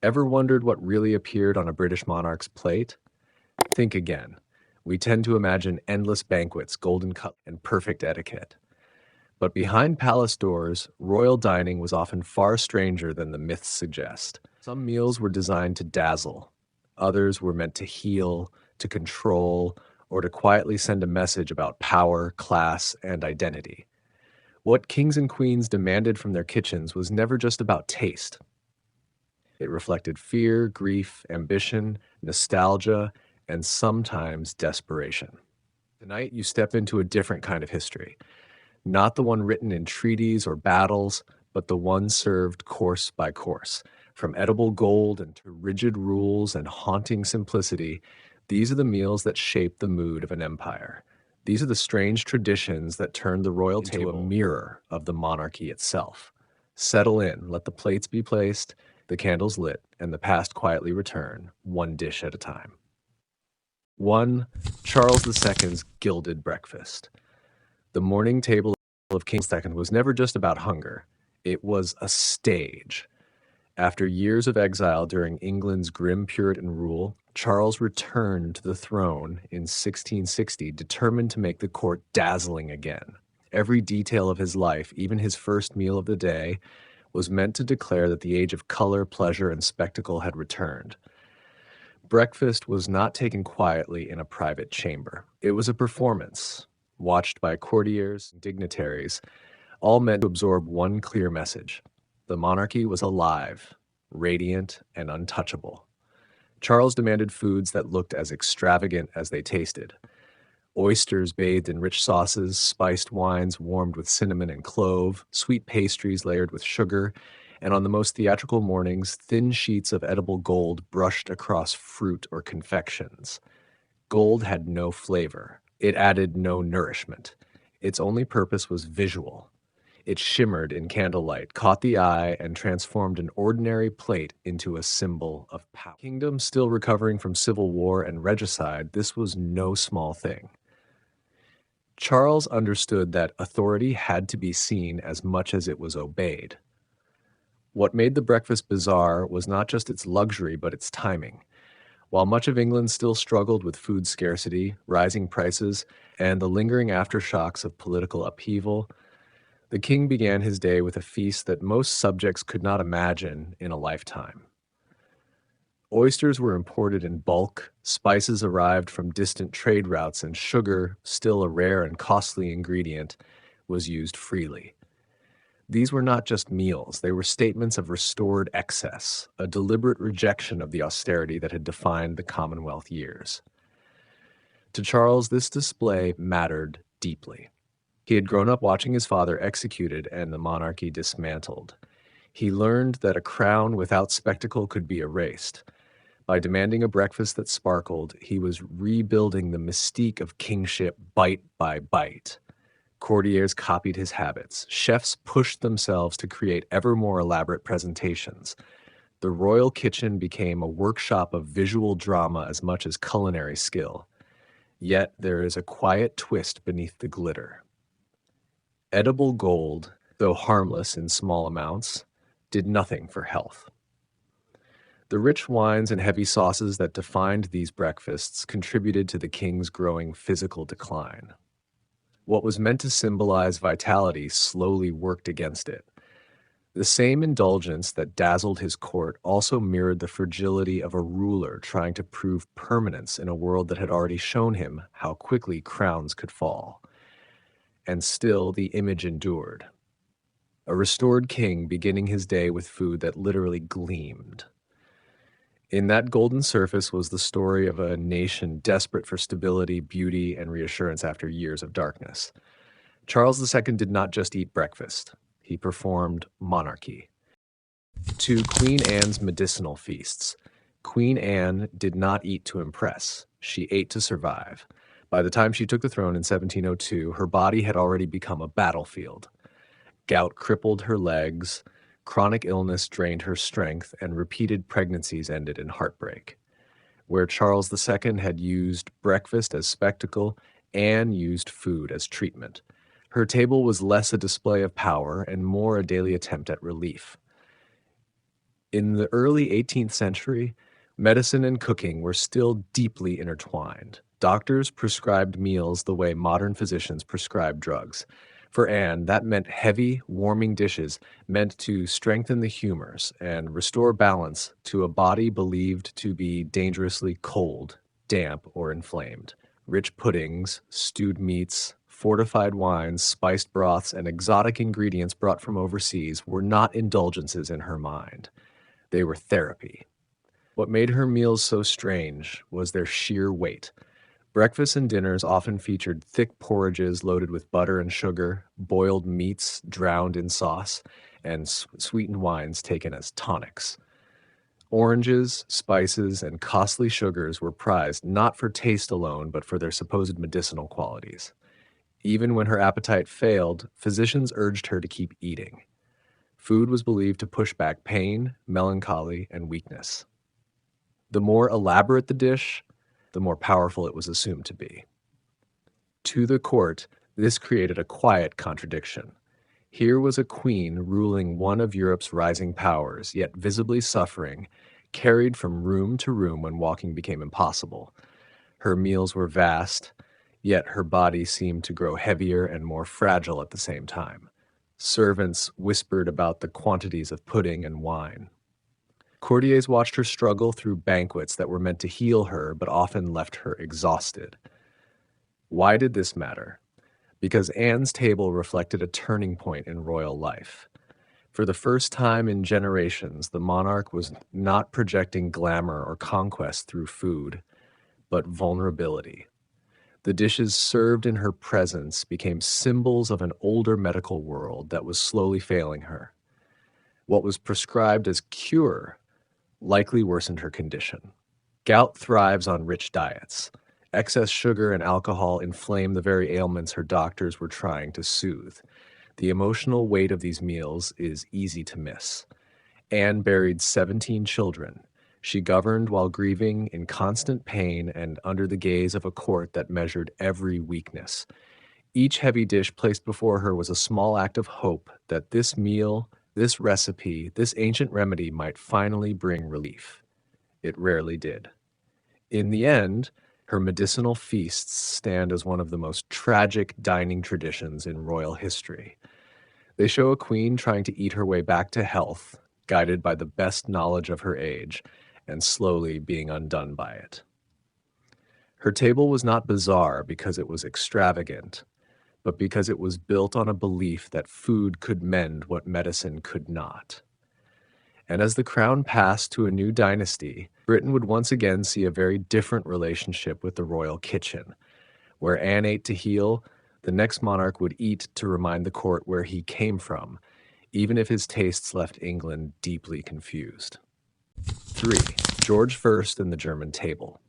Ever wondered what really appeared on a British monarch's plate? Think again. We tend to imagine endless banquets, golden cup, and perfect etiquette. But behind palace doors, royal dining was often far stranger than the myths suggest. Some meals were designed to dazzle, others were meant to heal, to control, or to quietly send a message about power, class, and identity. What kings and queens demanded from their kitchens was never just about taste. It reflected fear, grief, ambition, nostalgia, and sometimes desperation. Tonight, you step into a different kind of history, not the one written in treaties or battles, but the one served course by course. From edible gold and to rigid rules and haunting simplicity, these are the meals that shape the mood of an empire. These are the strange traditions that turned the royal table into a mirror of the monarchy itself. Settle in, let the plates be placed, the candles lit, and the past quietly return, one dish at a time. 1. Charles II's Gilded Breakfast. The morning table of King II was never just about hunger. It was a stage. After years of exile during England's grim Puritan rule, Charles returned to the throne in 1660, determined to make the court dazzling again. Every detail of his life, even his first meal of the day, was meant to declare that the age of color, pleasure, and spectacle had returned. Breakfast was not taken quietly in a private chamber. It was a performance, watched by courtiers and dignitaries, all meant to absorb one clear message. The monarchy was alive, radiant, and untouchable. Charles demanded foods that looked as extravagant as they tasted. Oysters bathed in rich sauces, spiced wines warmed with cinnamon and clove, sweet pastries layered with sugar, and on the most theatrical mornings, thin sheets of edible gold brushed across fruit or confections. Gold had no flavor. It added no nourishment. Its only purpose was visual. It shimmered in candlelight, caught the eye, and transformed an ordinary plate into a symbol of power. Kingdom still recovering from civil war and regicide, this was no small thing. Charles understood that authority had to be seen as much as it was obeyed. What made the breakfast bizarre was not just its luxury, but its timing. While much of England still struggled with food scarcity, rising prices, and the lingering aftershocks of political upheaval, the king began his day with a feast that most subjects could not imagine in a lifetime. Oysters were imported in bulk, spices arrived from distant trade routes, and sugar, still a rare and costly ingredient, was used freely. These were not just meals, they were statements of restored excess, a deliberate rejection of the austerity that had defined the Commonwealth years. To Charles, this display mattered deeply. He had grown up watching his father executed and the monarchy dismantled. He learned that a crown without spectacle could be erased. By demanding a breakfast that sparkled, he was rebuilding the mystique of kingship bite by bite. Courtiers copied his habits. Chefs pushed themselves to create ever more elaborate presentations. The royal kitchen became a workshop of visual drama as much as culinary skill. Yet there is a quiet twist beneath the glitter. Edible gold, though harmless in small amounts, did nothing for health. The rich wines and heavy sauces that defined these breakfasts contributed to the king's growing physical decline. What was meant to symbolize vitality slowly worked against it. The same indulgence that dazzled his court also mirrored the fragility of a ruler trying to prove permanence in a world that had already shown him how quickly crowns could fall. And still the image endured. A restored king beginning his day with food that literally gleamed. In that golden surface was the story of a nation desperate for stability, beauty, and reassurance after years of darkness. Charles II did not just eat breakfast. He performed monarchy. To Queen Anne's medicinal feasts. Queen Anne did not eat to impress. She ate to survive. By the time she took the throne in 1702, her body had already become a battlefield. Gout crippled her legs, chronic illness drained her strength, and repeated pregnancies ended in heartbreak. Where Charles II had used breakfast as spectacle, Anne used food as treatment. Her table was less a display of power and more a daily attempt at relief. In the early 18th century, medicine and cooking were still deeply intertwined. Doctors prescribed meals the way modern physicians prescribe drugs. For Anne, that meant heavy, warming dishes meant to strengthen the humors and restore balance to a body believed to be dangerously cold, damp, or inflamed. Rich puddings, stewed meats, fortified wines, spiced broths, and exotic ingredients brought from overseas were not indulgences in her mind. They were therapy. What made her meals so strange was their sheer weight. Breakfasts and dinners often featured thick porridges loaded with butter and sugar, boiled meats drowned in sauce, and sweetened wines taken as tonics. Oranges, spices, and costly sugars were prized not for taste alone, but for their supposed medicinal qualities. Even when her appetite failed, physicians urged her to keep eating. Food was believed to push back pain, melancholy, and weakness. The more elaborate the dish, the more powerful it was assumed to be. To the court, this created a quiet contradiction. Here was a queen ruling one of Europe's rising powers, yet visibly suffering, carried from room to room when walking became impossible. Her meals were vast, yet her body seemed to grow heavier and more fragile at the same time. Servants whispered about the quantities of pudding and wine. Courtiers watched her struggle through banquets that were meant to heal her, but often left her exhausted. Why did this matter? Because Anne's table reflected a turning point in royal life. For the first time in generations, the monarch was not projecting glamour or conquest through food, but vulnerability. The dishes served in her presence became symbols of an older medical world that was slowly failing her. What was prescribed as cure likely worsened her condition. Gout thrives on rich diets. Excess sugar and alcohol inflame the very ailments her doctors were trying to soothe. The emotional weight of these meals is easy to miss. Anne buried 17 children. She governed while grieving, in constant pain and under the gaze of a court that measured every weakness. Each heavy dish placed before her was a small act of hope that this meal, this recipe, this ancient remedy might finally bring relief. It rarely did. In the end, her medicinal feasts stand as one of the most tragic dining traditions in royal history. They show a queen trying to eat her way back to health, guided by the best knowledge of her age, and slowly being undone by it. Her table was not bizarre because it was extravagant, but because it was built on a belief that food could mend what medicine could not. And as the crown passed to a new dynasty, Britain would once again see a very different relationship with the royal kitchen. Where Anne ate to heal, the next monarch would eat to remind the court where he came from, even if his tastes left England deeply confused. 3. George I and the German table.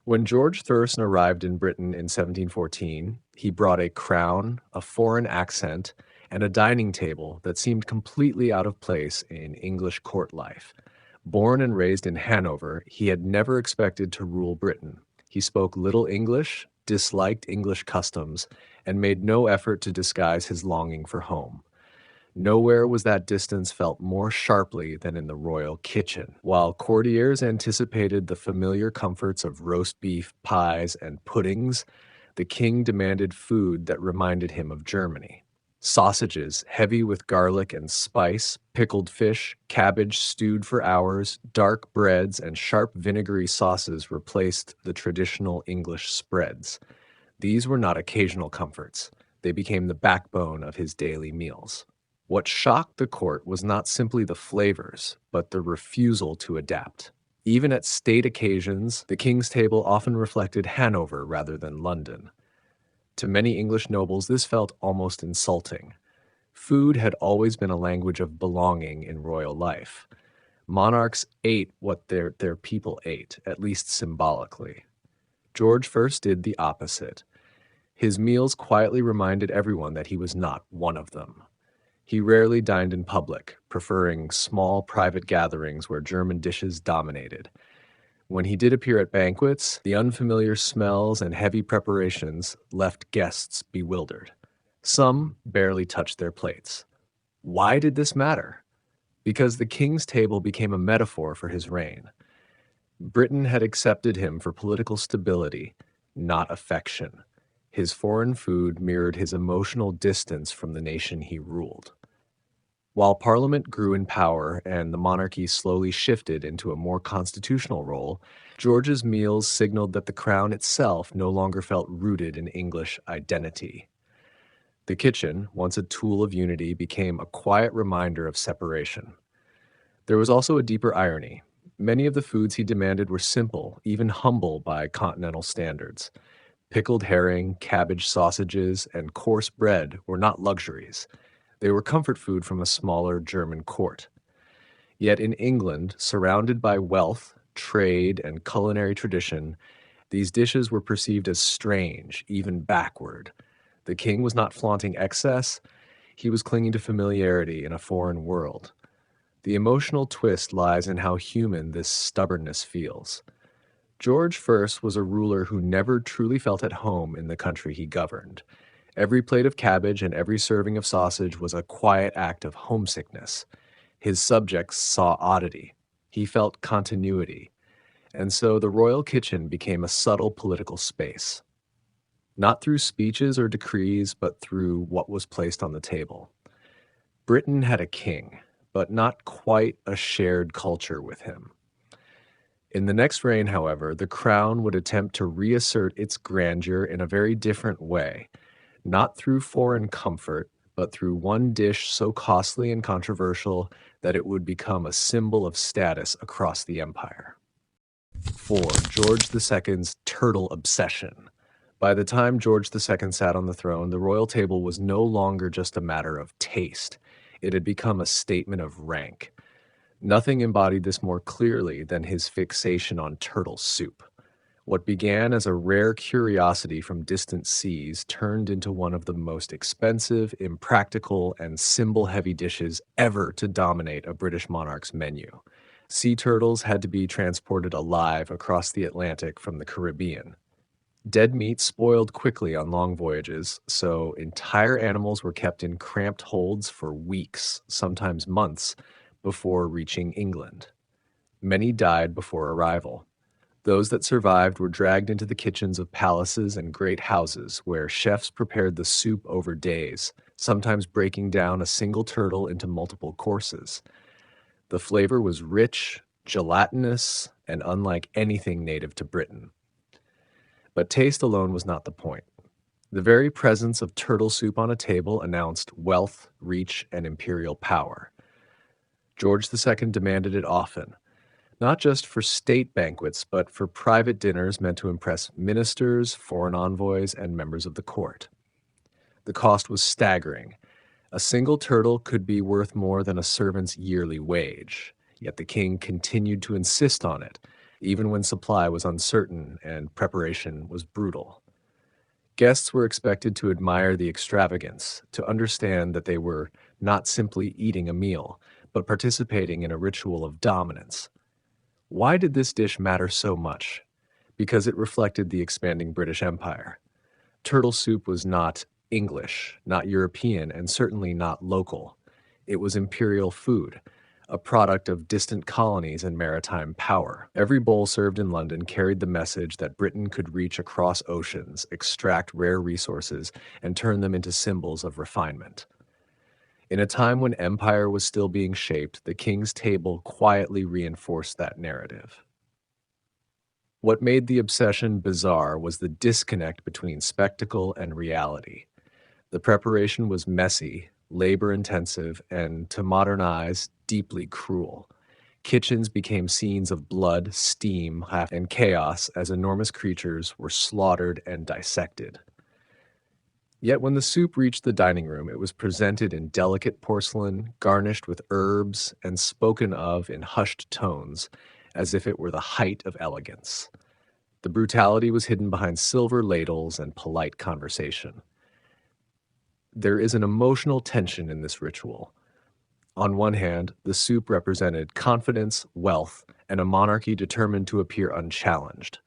When George Thurston arrived in Britain in 1714, he brought a crown, a foreign accent, and a dining table that seemed completely out of place in English court life. Born and raised in Hanover, he had never expected to rule Britain. He spoke little English, disliked English customs, and made no effort to disguise his longing for home. Nowhere was that distance felt more sharply than in the royal kitchen. While courtiers anticipated the familiar comforts of roast beef, pies, and puddings, the king demanded food that reminded him of Germany. Sausages heavy with garlic and spice, pickled fish, cabbage stewed for hours, dark breads, and sharp vinegary sauces replaced the traditional English spreads. These were not occasional comforts. They became the backbone of his daily meals. What shocked the court was not simply the flavors, but the refusal to adapt. Even at state occasions, the king's table often reflected Hanover rather than London. To many English nobles, this felt almost insulting. Food had always been a language of belonging in royal life. Monarchs ate what their people ate, at least symbolically. George I did the opposite. His meals quietly reminded everyone that he was not one of them. He rarely dined in public, preferring small private gatherings where German dishes dominated. When he did appear at banquets, the unfamiliar smells and heavy preparations left guests bewildered. Some barely touched their plates. Why did this matter? because the king's table became a metaphor for his reign. Britain had accepted him for political stability, not affection. His foreign food mirrored his emotional distance from the nation he ruled. While Parliament grew in power and the monarchy slowly shifted into a more constitutional role, George's meals signaled that the crown itself no longer felt rooted in English identity. The kitchen, once a tool of unity, became a quiet reminder of separation. There was also a deeper irony. Many of the foods he demanded were simple, even humble by continental standards. Pickled herring, cabbage sausages, and coarse bread were not luxuries. They were comfort food from a smaller German court. Yet in England, surrounded by wealth, trade, and culinary tradition, these dishes were perceived as strange, even backward. The king was not flaunting excess, he was clinging to familiarity in a foreign world. The emotional twist lies in how human this stubbornness feels. George I was a ruler who never truly felt at home in the country he governed. Every plate of cabbage and every serving of sausage was a quiet act of homesickness. His subjects saw oddity. He felt continuity. And so the royal kitchen became a subtle political space. Not through speeches or decrees, but through what was placed on the table. Britain had a king, but not quite a shared culture with him. In the next reign, however, the crown would attempt to reassert its grandeur in a very different way, not through foreign comfort, but through one dish so costly and controversial that it would become a symbol of status across the empire. 4. George II's turtle obsession. By the time George II sat on the throne, the royal table was no longer just a matter of taste. It had become a statement of rank. Nothing embodied this more clearly than his fixation on turtle soup. What began as a rare curiosity from distant seas turned into one of the most expensive, impractical, and symbol-heavy dishes ever to dominate a British monarch's menu. Sea turtles had to be transported alive across the Atlantic from the Caribbean. Dead meat spoiled quickly on long voyages, so entire animals were kept in cramped holds for weeks, sometimes months, before reaching England. Many died before arrival. Those that survived were dragged into the kitchens of palaces and great houses, where chefs prepared the soup over days, sometimes breaking down a single turtle into multiple courses. The flavor was rich, gelatinous, and unlike anything native to Britain. But taste alone was not the point. The very presence of turtle soup on a table announced wealth, reach, and imperial power. George II demanded it often, not just for state banquets, but for private dinners meant to impress ministers, foreign envoys, and members of the court. The cost was staggering. A single turtle could be worth more than a servant's yearly wage, yet the king continued to insist on it, even when supply was uncertain and preparation was brutal. Guests were expected to admire the extravagance, to understand that they were not simply eating a meal, but participating in a ritual of dominance. Why did this dish matter so much? Because it reflected the expanding British Empire. Turtle soup was not English, not European, and certainly not local. It was imperial food, a product of distant colonies and maritime power. Every bowl served in London carried the message that Britain could reach across oceans, extract rare resources, and turn them into symbols of refinement. In a time when empire was still being shaped, the king's table quietly reinforced that narrative. What made the obsession bizarre was the disconnect between spectacle and reality. The preparation was messy, labor-intensive, and, to modern eyes, deeply cruel. Kitchens became scenes of blood, steam, and chaos as enormous creatures were slaughtered and dissected. Yet when the soup reached the dining room, it was presented in delicate porcelain, garnished with herbs, and spoken of in hushed tones, as if it were the height of elegance. The brutality was hidden behind silver ladles and polite conversation. There is an emotional tension in this ritual. On one hand, the soup represented confidence, wealth, and a monarchy determined to appear unchallenged.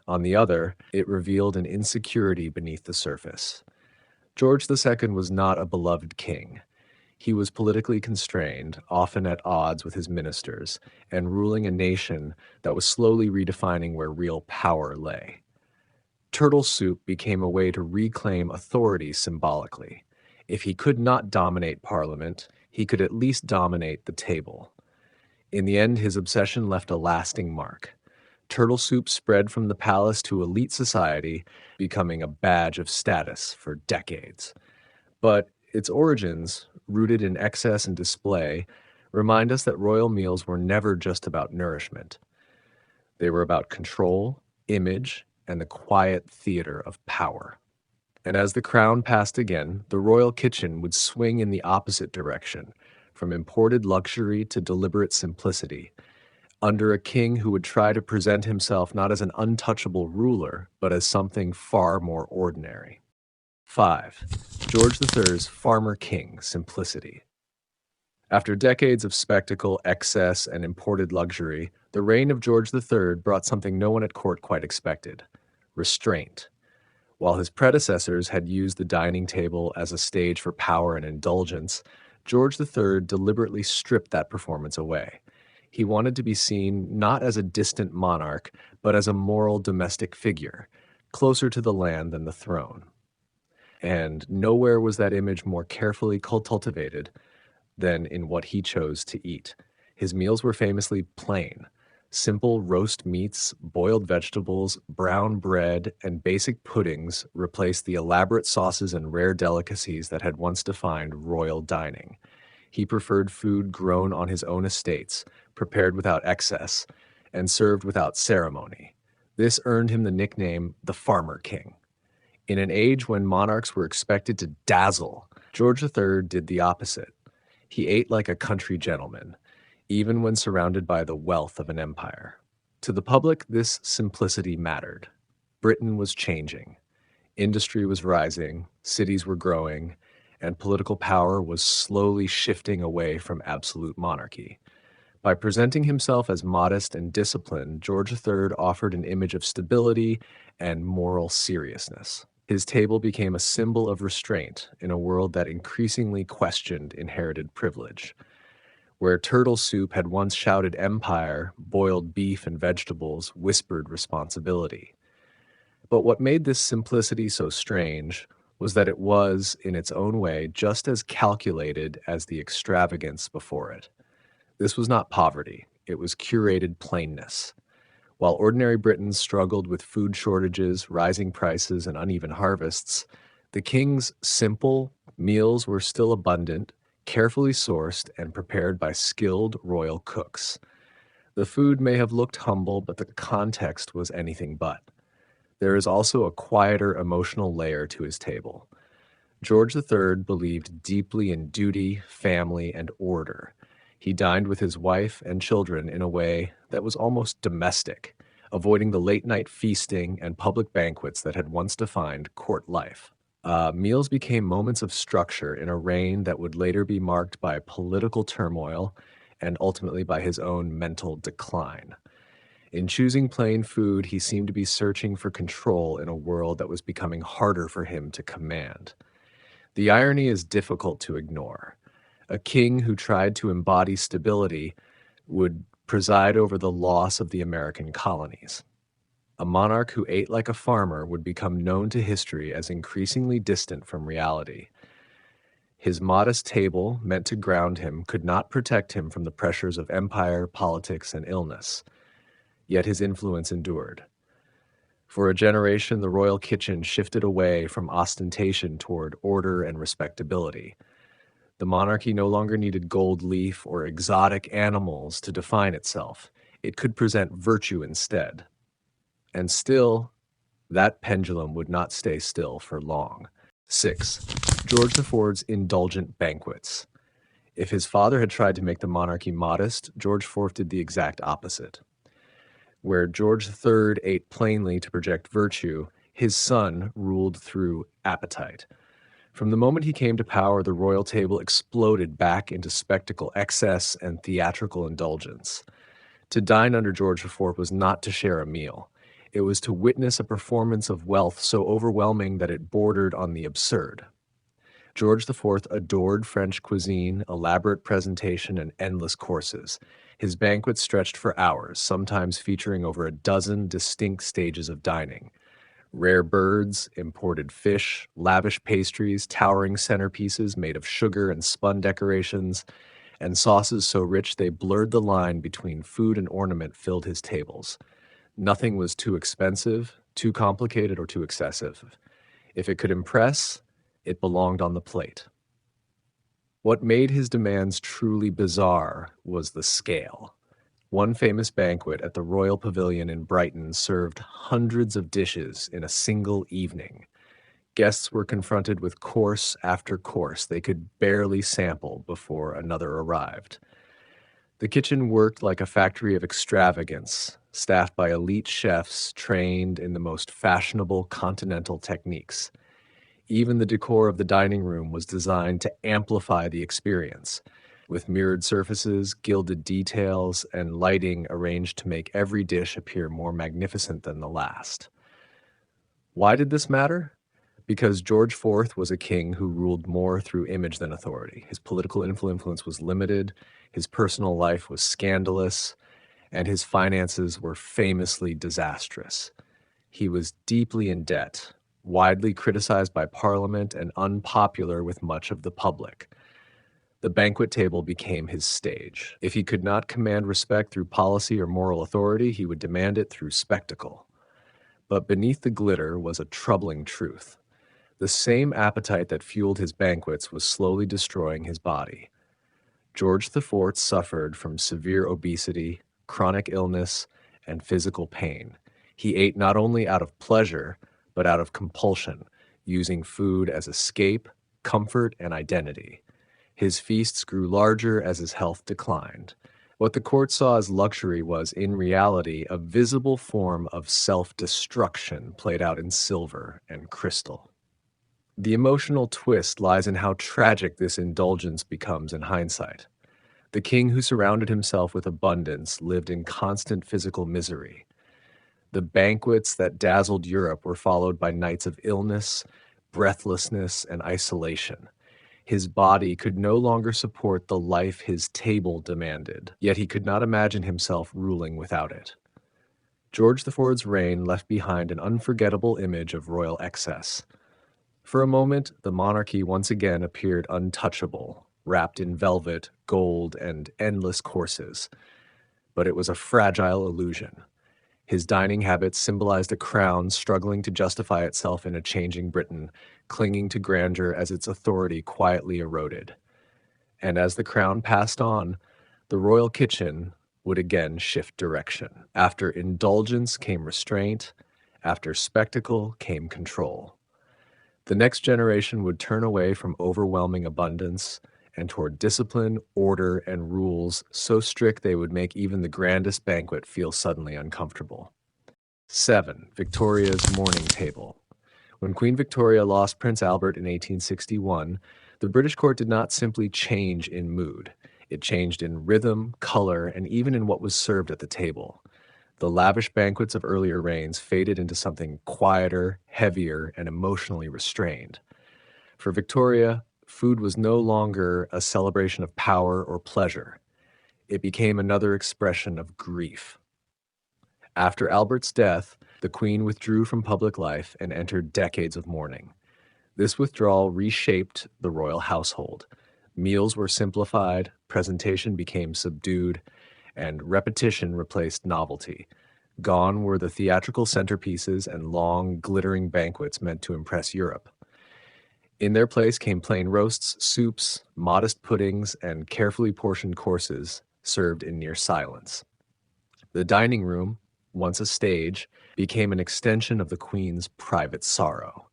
On the other, it revealed an insecurity beneath the surface. George II was not a beloved king. He was politically constrained, often at odds with his ministers, and ruling a nation that was slowly redefining where real power lay. Turtle soup became a way to reclaim authority symbolically. If he could not dominate Parliament, he could at least dominate the table. In the end, his obsession left a lasting mark. Turtle soup spread from the palace to elite society, becoming a badge of status for decades. But its origins, rooted in excess and display, remind us that royal meals were never just about nourishment. They were about control, image, and the quiet theater of power. And as the crown passed again, the royal kitchen would swing in the opposite direction, from imported luxury to deliberate simplicity, under a king who would try to present himself not as an untouchable ruler, but as something far more ordinary. 5. George III's Farmer King Simplicity. After decades of spectacle, excess, and imported luxury, the reign of George III brought something no one at court quite expected: restraint. While his predecessors had used the dining table as a stage for power and indulgence, George III deliberately stripped that performance away. He wanted to be seen not as a distant monarch, but as a moral domestic figure, closer to the land than the throne. And nowhere was that image more carefully cultivated than in what he chose to eat. His meals were famously plain: simple roast meats, boiled vegetables, brown bread, and basic puddings replaced the elaborate sauces and rare delicacies that had once defined royal dining. He preferred food grown on his own estates, prepared without excess, and served without ceremony. This earned him the nickname the Farmer King. In an age when monarchs were expected to dazzle, George III did the opposite. He ate like a country gentleman, even when surrounded by the wealth of an empire. To the public, this simplicity mattered. Britain was changing. Industry was rising, cities were growing, and political power was slowly shifting away from absolute monarchy. By presenting himself as modest and disciplined, George III offered an image of stability and moral seriousness. His table became a symbol of restraint in a world that increasingly questioned inherited privilege. Where turtle soup had once shouted empire, boiled beef and vegetables whispered responsibility. But what made this simplicity so strange was that it was, in its own way, just as calculated as the extravagance before it. This was not poverty, it was curated plainness. While ordinary Britons struggled with food shortages, rising prices, and uneven harvests, the king's simple meals were still abundant, carefully sourced, and prepared by skilled royal cooks. The food may have looked humble, but the context was anything but. There is also a quieter emotional layer to his table. George III believed deeply in duty, family, and order. He dined with his wife and children in a way that was almost domestic, avoiding the late-night feasting and public banquets that had once defined court life. Meals became moments of structure in a reign that would later be marked by political turmoil and ultimately by his own mental decline. In choosing plain food, he seemed to be searching for control in a world that was becoming harder for him to command. The irony is difficult to ignore. A king who tried to embody stability would preside over the loss of the American colonies. A monarch who ate like a farmer would become known to history as increasingly distant from reality. His modest table, meant to ground him, could not protect him from the pressures of empire, politics, and illness. Yet his influence endured. For a generation, the royal kitchen shifted away from ostentation toward order and respectability. The monarchy no longer needed gold leaf or exotic animals to define itself. It could present virtue instead. And still, that pendulum would not stay still for long. 6. George IV's indulgent banquets. If his father had tried to make the monarchy modest, George IV did the exact opposite. Where George III ate plainly to project virtue, his son ruled through appetite. From the moment he came to power, the royal table exploded back into spectacle excess and theatrical indulgence. To dine under George IV was not to share a meal. It was to witness a performance of wealth so overwhelming that it bordered on the absurd. George IV adored French cuisine, elaborate presentation, and endless courses. His banquets stretched for hours, sometimes featuring over a dozen distinct stages of dining. Rare birds, imported fish, lavish pastries, towering centerpieces made of sugar and spun decorations, and sauces so rich they blurred the line between food and ornament filled his tables. Nothing was too expensive, too complicated, or too excessive. If it could impress, it belonged on the plate. What made his demands truly bizarre was the scale. One famous banquet at the Royal Pavilion in Brighton served hundreds of dishes in a single evening. Guests were confronted with course after course they could barely sample before another arrived. The kitchen worked like a factory of extravagance, staffed by elite chefs trained in the most fashionable continental techniques. Even the decor of the dining room was designed to amplify the experience, with mirrored surfaces, gilded details, and lighting arranged to make every dish appear more magnificent than the last. Why did this matter? Because George IV was a king who ruled more through image than authority. His political influence was limited, his personal life was scandalous, and his finances were famously disastrous. He was deeply in debt, widely criticized by Parliament, and unpopular with much of the public. The banquet table became his stage. If he could not command respect through policy or moral authority, he would demand it through spectacle. But beneath the glitter was a troubling truth. The same appetite that fueled his banquets was slowly destroying his body. George IV suffered from severe obesity, chronic illness, and physical pain. He ate not only out of pleasure, but out of compulsion, using food as escape, comfort, and identity. His feasts grew larger as his health declined. What the court saw as luxury was, in reality, a visible form of self-destruction played out in silver and crystal. The emotional twist lies in how tragic this indulgence becomes in hindsight. The king who surrounded himself with abundance lived in constant physical misery. The banquets that dazzled Europe were followed by nights of illness, breathlessness, and isolation. His body could no longer support the life his table demanded, yet he could not imagine himself ruling without it. George IV's reign left behind an unforgettable image of royal excess. For a moment, the monarchy once again appeared untouchable, wrapped in velvet, gold, and endless courses. But it was a fragile illusion. His dining habits symbolized a crown struggling to justify itself in a changing Britain, clinging to grandeur as its authority quietly eroded. And as the crown passed on, the royal kitchen would again shift direction. After indulgence came restraint, after spectacle came control. The next generation would turn away from overwhelming abundance and toward discipline, order, and rules so strict they would make even the grandest banquet feel suddenly uncomfortable. 7. Victoria's morning table. When Queen Victoria lost Prince Albert in 1861, the British court did not simply change in mood. It changed in rhythm, color, and even in what was served at the table. The lavish banquets of earlier reigns faded into something quieter, heavier, and emotionally restrained. For Victoria, food was no longer a celebration of power or pleasure. It became another expression of grief. After Albert's death, the Queen withdrew from public life and entered decades of mourning. This withdrawal reshaped the royal household. Meals were simplified, presentation became subdued, and repetition replaced novelty. Gone were the theatrical centerpieces and long, glittering banquets meant to impress Europe. In their place came plain roasts, soups, modest puddings, and carefully portioned courses served in near silence. The dining room, once a stage, became an extension of the Queen's private sorrow.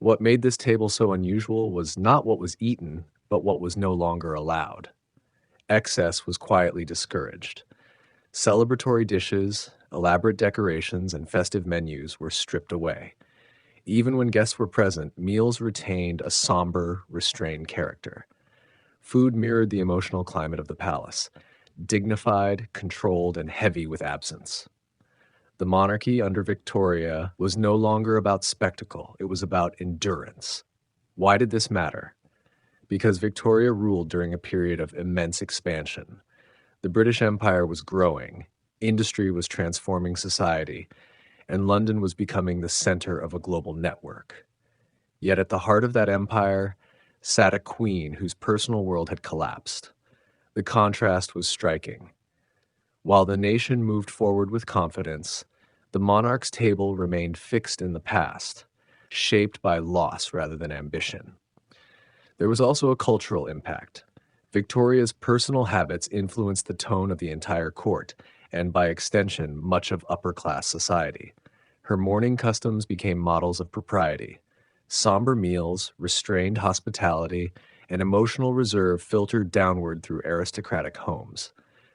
What made this table so unusual was not what was eaten, but what was no longer allowed. Excess was quietly discouraged. Celebratory dishes, elaborate decorations, and festive menus were stripped away. Even when guests were present, meals retained a somber, restrained character. Food mirrored the emotional climate of the palace, dignified, controlled, and heavy with absence. The monarchy under Victoria was no longer about spectacle, it was about endurance. Why did this matter? Because Victoria ruled during a period of immense expansion. The British Empire was growing, industry was transforming society, and London was becoming the center of a global network. Yet at the heart of that empire sat a queen whose personal world had collapsed. The contrast was striking. While the nation moved forward with confidence, the monarch's table remained fixed in the past, shaped by loss rather than ambition. There was also a cultural impact. Victoria's personal habits influenced the tone of the entire court, and by extension, much of upper-class society. Her mourning customs became models of propriety. Somber meals, restrained hospitality, and emotional reserve filtered downward through aristocratic homes.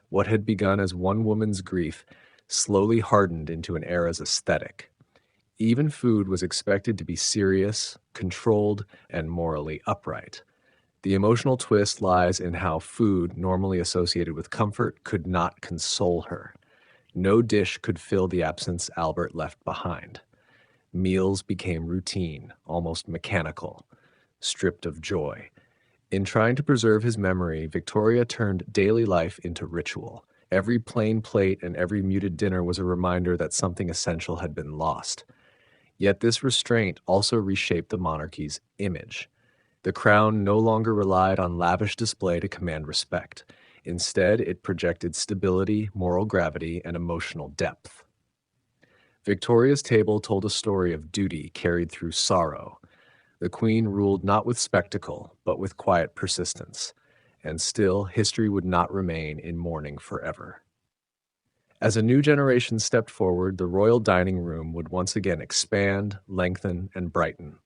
What had begun as one woman's grief slowly hardened into an era's aesthetic. Even food was expected to be serious, controlled, and morally upright. The emotional twist lies in how food, normally associated with comfort, could not console her. No dish could fill the absence Albert left behind. Meals became routine, almost mechanical, stripped of joy. In trying to preserve his memory, Victoria turned daily life into ritual. Every plain plate and every muted dinner was a reminder that something essential had been lost. Yet this restraint also reshaped the monarchy's image. The crown no longer relied on lavish display to command respect. Instead, it projected stability, moral gravity, and emotional depth. Victoria's table told a story of duty carried through sorrow. The queen ruled not with spectacle, but with quiet persistence, and still history would not remain in mourning forever. As a new generation stepped forward, the royal dining room would once again expand, lengthen, and brighten.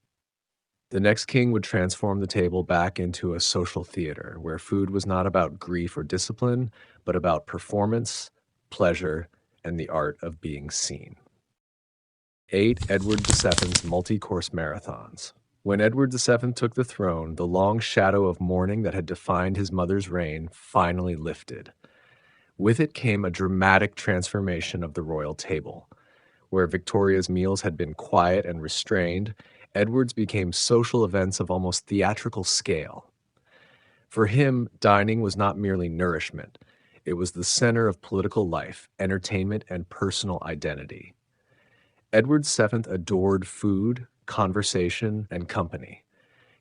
The next king would transform the table back into a social theater where food was not about grief or discipline, but about performance, pleasure, and the art of being seen. 8. Edward VII's multi-course marathons. When Edward VII took the throne, the long shadow of mourning that had defined his mother's reign finally lifted. With it came a dramatic transformation of the royal table. Where Victoria's meals had been quiet and restrained, Edward's became social events of almost theatrical scale. For him, dining was not merely nourishment. It was the center of political life, entertainment, and personal identity. Edward VII adored food, conversation, and company.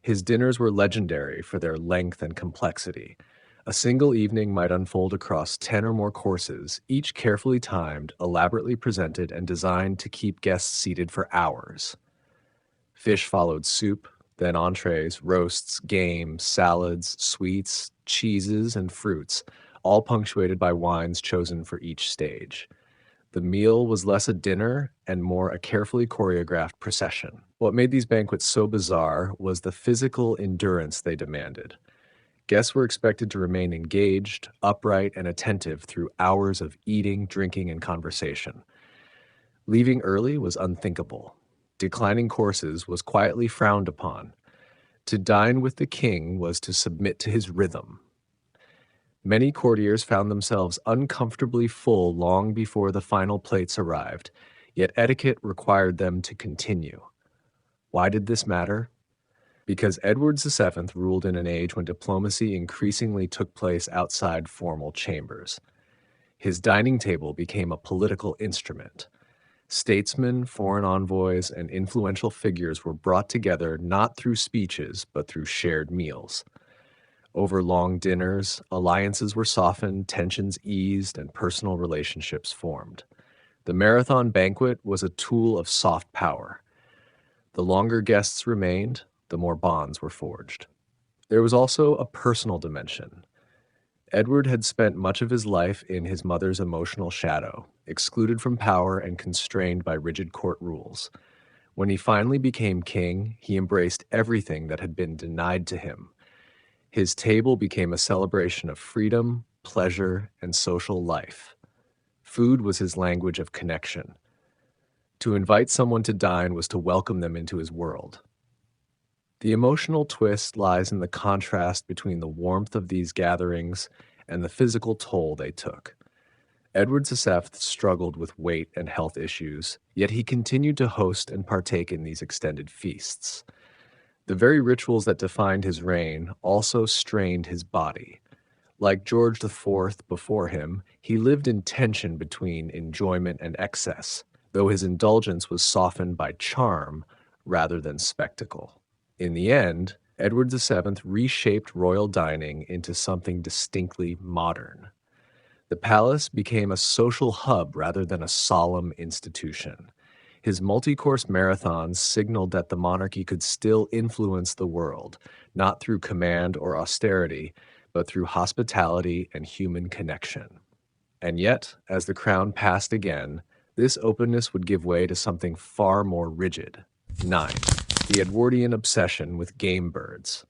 His dinners were legendary for their length and complexity. A single evening might unfold across 10 or more courses, each carefully timed, elaborately presented, and designed to keep guests seated for hours. Fish followed soup, then entrees, roasts, games, salads, sweets, cheeses, and fruits, all punctuated by wines chosen for each stage. The meal was less a dinner and more a carefully choreographed procession. What made these banquets so bizarre was the physical endurance they demanded. Guests were expected to remain engaged, upright, and attentive through hours of eating, drinking, and conversation. Leaving early was unthinkable. Declining courses was quietly frowned upon. To dine with the king was to submit to his rhythm. Many courtiers found themselves uncomfortably full long before the final plates arrived, yet etiquette required them to continue. Why did this matter? Because Edward VII ruled in an age when diplomacy increasingly took place outside formal chambers. His dining table became a political instrument. Statesmen, foreign envoys, and influential figures were brought together not through speeches, but through shared meals. Over long dinners, alliances were softened, tensions eased, and personal relationships formed. The marathon banquet was a tool of soft power. The longer guests remained, the more bonds were forged. There was also a personal dimension. Edward had spent much of his life in his mother's emotional shadow, excluded from power and constrained by rigid court rules. When he finally became king, he embraced everything that had been denied to him. His table became a celebration of freedom, pleasure, and social life. Food was his language of connection. To invite someone to dine was to welcome them into his world. The emotional twist lies in the contrast between the warmth of these gatherings and the physical toll they took. Edward VII struggled with weight and health issues, yet he continued to host and partake in these extended feasts. The very rituals that defined his reign also strained his body. Like George IV before him, he lived in tension between enjoyment and excess, though his indulgence was softened by charm rather than spectacle. In the end, Edward VII reshaped royal dining into something distinctly modern. The palace became a social hub rather than a solemn institution. His multi-course marathons signaled that the monarchy could still influence the world, not through command or austerity, but through hospitality and human connection. And yet, as the crown passed again, this openness would give way to something far more rigid. 9. The Edwardian obsession with game birds.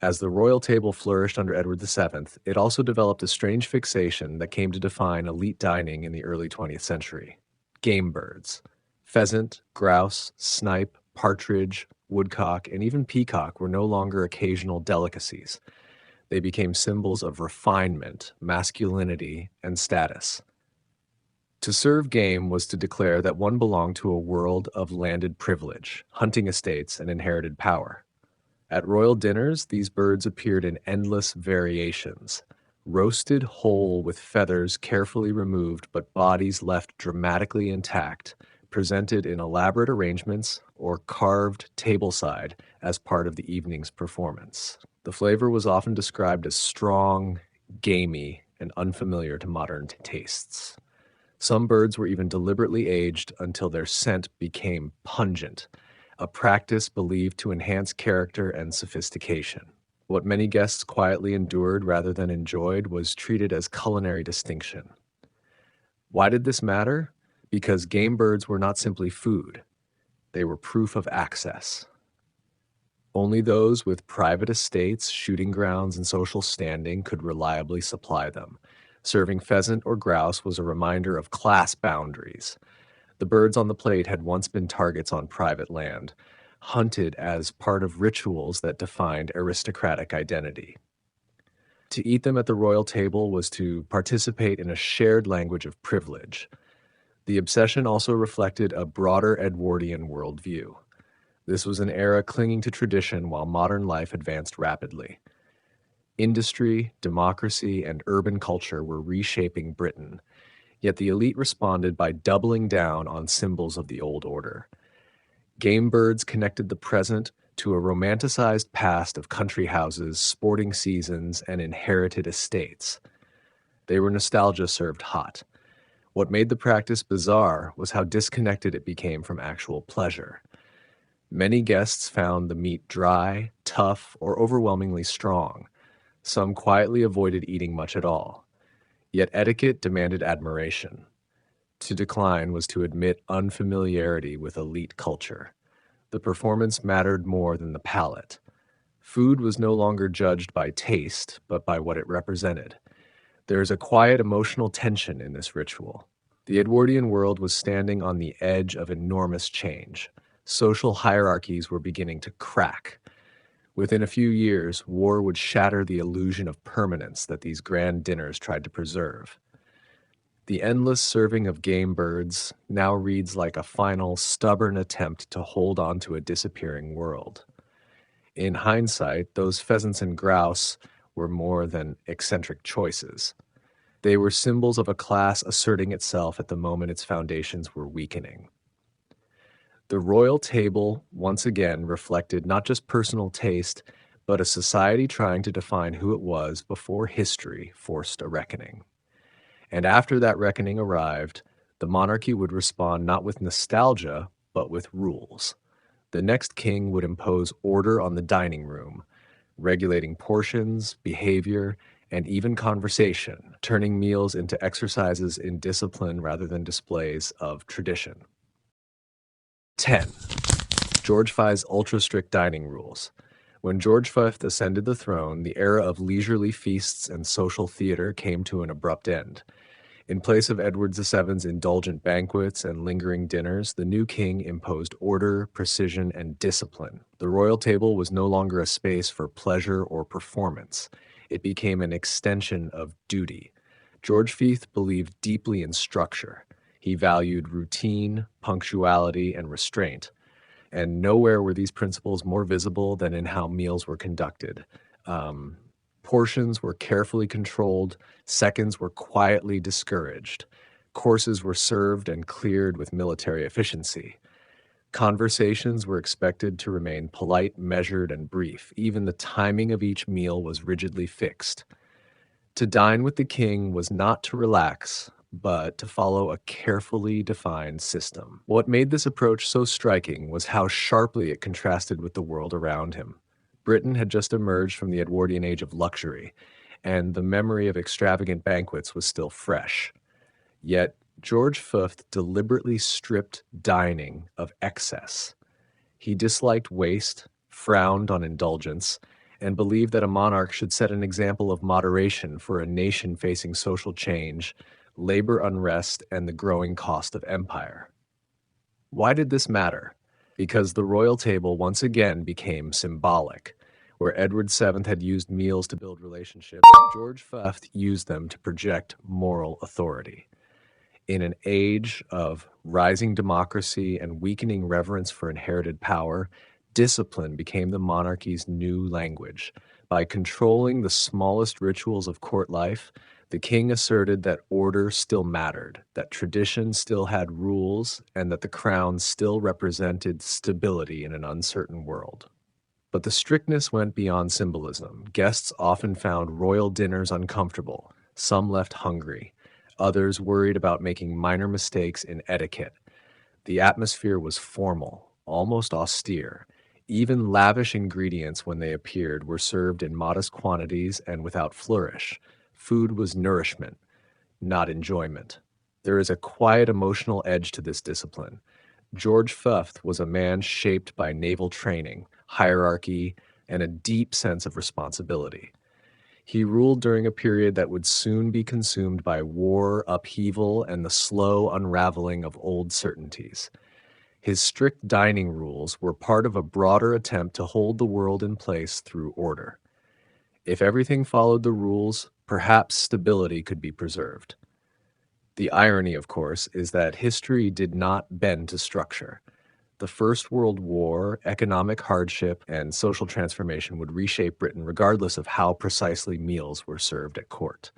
As the royal table flourished under Edward VII, it also developed a strange fixation that came to define elite dining in the early 20th century. Game birds. Pheasant, grouse, snipe, partridge, woodcock, and even peacock were no longer occasional delicacies. They became symbols of refinement, masculinity, and status. To serve game was to declare that one belonged to a world of landed privilege, hunting estates, and inherited power. At royal dinners, these birds appeared in endless variations. Roasted whole with feathers carefully removed but bodies left dramatically intact, presented in elaborate arrangements or carved tableside as part of the evening's performance. The flavor was often described as strong, gamey, and unfamiliar to modern tastes. Some birds were even deliberately aged until their scent became pungent, a practice believed to enhance character and sophistication. What many guests quietly endured rather than enjoyed was treated as culinary distinction. Why did this matter? Because game birds were not simply food. They were proof of access. Only those with private estates, shooting grounds, and social standing could reliably supply them. Serving pheasant or grouse was a reminder of class boundaries. The birds on the plate had once been targets on private land, hunted as part of rituals that defined aristocratic identity. To eat them at the royal table was to participate in a shared language of privilege. The obsession also reflected a broader Edwardian worldview. This was an era clinging to tradition while modern life advanced rapidly. Industry, democracy, and urban culture were reshaping Britain, yet the elite responded by doubling down on symbols of the old order. Game birds connected the present to a romanticized past of country houses, sporting seasons, and inherited estates. They were nostalgia served hot. What made the practice bizarre was how disconnected it became from actual pleasure. Many guests found the meat dry, tough, or overwhelmingly strong. Some quietly avoided eating much at all. Yet etiquette demanded admiration. To decline was to admit unfamiliarity with elite culture. The performance mattered more than the palate. Food was no longer judged by taste, but by what it represented. There is a quiet emotional tension in this ritual. The Edwardian world was standing on the edge of enormous change. Social hierarchies were beginning to crack. Within a few years, war would shatter the illusion of permanence that these grand dinners tried to preserve. The endless serving of game birds now reads like a final, stubborn attempt to hold on to a disappearing world. In hindsight, those pheasants and grouse were more than eccentric choices. They were symbols of a class asserting itself at the moment its foundations were weakening. The royal table once again reflected not just personal taste, but a society trying to define who it was before history forced a reckoning. And after that reckoning arrived, the monarchy would respond not with nostalgia, but with rules. The next king would impose order on the dining room, regulating portions, behavior, and even conversation, turning meals into exercises in discipline rather than displays of tradition. 10. George V's ultra-strict dining rules. When George V ascended the throne, the era of leisurely feasts and social theater came to an abrupt end. In place of Edward VII's indulgent banquets and lingering dinners, the new king imposed order, precision, and discipline. The royal table was no longer a space for pleasure or performance. It became an extension of duty. George V believed deeply in structure. He valued routine, punctuality, and restraint. And nowhere were these principles more visible than in how meals were conducted. Um, Portions were carefully controlled, seconds were quietly discouraged, courses were served and cleared with military efficiency. Conversations were expected to remain polite, measured, and brief. Even the timing of each meal was rigidly fixed. To dine with the king was not to relax, but to follow a carefully defined system. What made this approach so striking was how sharply it contrasted with the world around him. Britain had just emerged from the Edwardian age of luxury, and the memory of extravagant banquets was still fresh. Yet, George V deliberately stripped dining of excess. He disliked waste, frowned on indulgence, and believed that a monarch should set an example of moderation for a nation facing social change, labor unrest, and the growing cost of empire. Why did this matter? Because the royal table once again became symbolic. Where Edward VII had used meals to build relationships, George V used them to project moral authority. In an age of rising democracy and weakening reverence for inherited power, discipline became the monarchy's new language. By controlling the smallest rituals of court life, the king asserted that order still mattered, that tradition still had rules, and that the crown still represented stability in an uncertain world. But the strictness went beyond symbolism. Guests often found royal dinners uncomfortable. Some left hungry. Others worried about making minor mistakes in etiquette. The atmosphere was formal, almost austere. Even lavish ingredients, when they appeared, were served in modest quantities and without flourish. Food was nourishment, not enjoyment. There is a quiet emotional edge to this discipline. George V was a man shaped by naval training, hierarchy, and a deep sense of responsibility. He ruled during a period that would soon be consumed by war, upheaval, and the slow unraveling of old certainties. His strict dining rules were part of a broader attempt to hold the world in place through order. If everything followed the rules, perhaps stability could be preserved. The irony, of course, is that history did not bend to structure. The First World War, economic hardship, and social transformation would reshape Britain regardless of how precisely meals were served at court.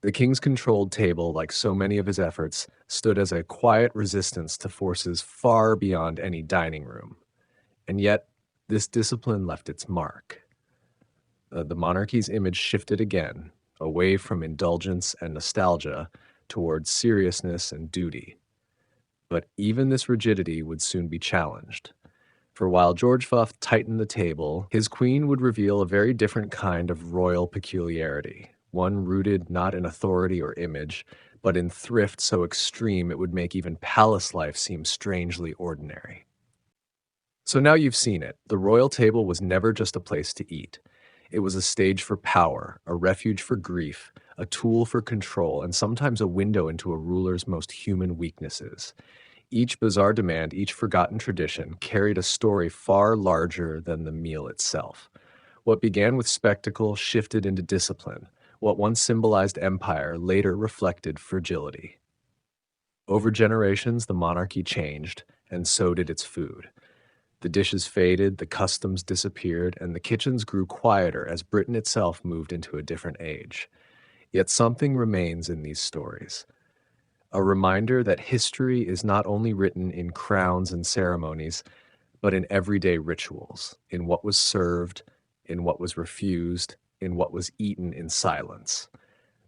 The king's controlled table, like so many of his efforts, stood as a quiet resistance to forces far beyond any dining room. And yet, this discipline left its mark. The monarchy's image shifted again, away from indulgence and nostalgia towards seriousness and duty. But even this rigidity would soon be challenged. For while George V tightened the table, his queen would reveal a very different kind of royal peculiarity, one rooted not in authority or image, but in thrift so extreme it would make even palace life seem strangely ordinary. So now you've seen it. The royal table was never just a place to eat. It was a stage for power, a refuge for grief, a tool for control, and sometimes a window into a ruler's most human weaknesses. Each bizarre demand, each forgotten tradition, carried a story far larger than the meal itself. What began with spectacle shifted into discipline. What once symbolized empire later reflected fragility. Over generations, the monarchy changed, and so did its food. The dishes faded, the customs disappeared, and the kitchens grew quieter as Britain itself moved into a different age. Yet something remains in these stories. A reminder that history is not only written in crowns and ceremonies, but in everyday rituals, in what was served, in what was refused, in what was eaten in silence.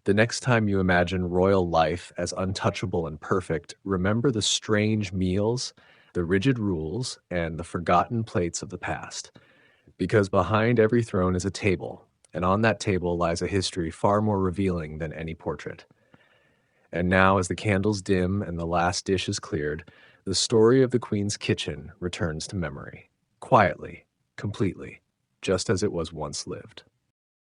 The next time you imagine royal life as untouchable and perfect, remember the strange meals, the rigid rules, and the forgotten plates of the past. Because behind every throne is a table, and on that table lies a history far more revealing than any portrait. And now, as the candles dim and the last dish is cleared, the story of the Queen's kitchen returns to memory, quietly, completely, just as it was once lived.